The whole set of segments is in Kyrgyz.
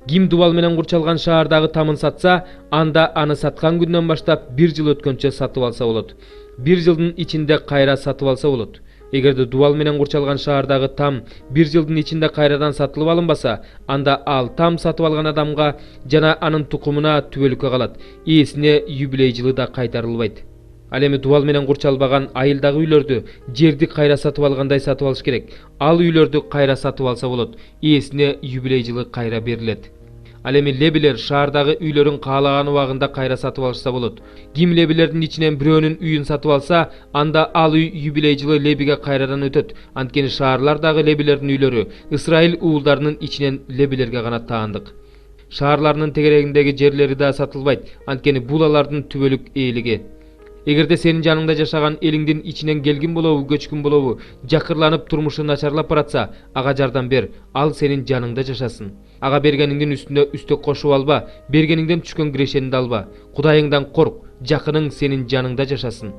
Ким дубал менен курчалган шаардагы тамын сатса, анда аны саткан күндөн баштап 1 жыл өткөнчө сатып алса болот. 1 жылдын ичинде кайра сатып алса болот. Эгерде дубал менен курчалган шаардагы там 1 жылдын ичинде кайрадан сатылып алынбаса, анда ал там сатып алган адамга жана анын тукумуна түбөлүккө калат. Ээсине юбилей жылы да кайтарылбайт. Ал эми дубал менен курчалбаган айылдагы үйлөрдү жерди кайра сатып алгандай сатып алыш керек. Ал үйлөрдү кайра сатып алса болот. Ээсине юбилей жылы кайра берилет. Ал эми лебилер шаардагы үйлөрүн каалаган убагында кайра сатып алышса болот. Ким лебилердин ичинен бирөөнүн үйүн сатып алса, анда ал үй юбилей жылы лебиге кайрадан өтөт. Анткени шаарлардагы лебилердин үйлөрү Исраил уулдарынын ичинен лебилерге гана таандык. Шаарларынын тегерегиндеги жерлери да сатылбайт. Анткени бул алардын түбөлүк ээлиги. Эгерде сенин жаныңда жашаган элиңдин ичинен келгин болобу, көчкүн болобу, жакырланып турмушу начарлап баратса, ага жардам бер. Ал сенин жаныңда жашасын. Ага бергениңдин үстүнө үстөк кошуп алба, бергениңден түшкөн кирешенди алба. Кудайыңдан корк, жакының сенин жаныңда жашасын.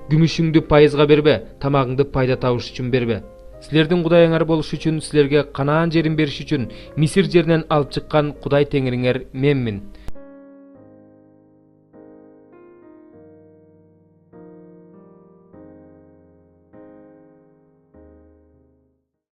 Күмүшүңдү пайызга бербе, тамагыңды пайда табыш үчүн бербе. Силердин кудайыңар болуш үчүн, силерге Канаан жерин бериш үчүн Мисир жеринен алып чыккан Кудай теңириңер менмин.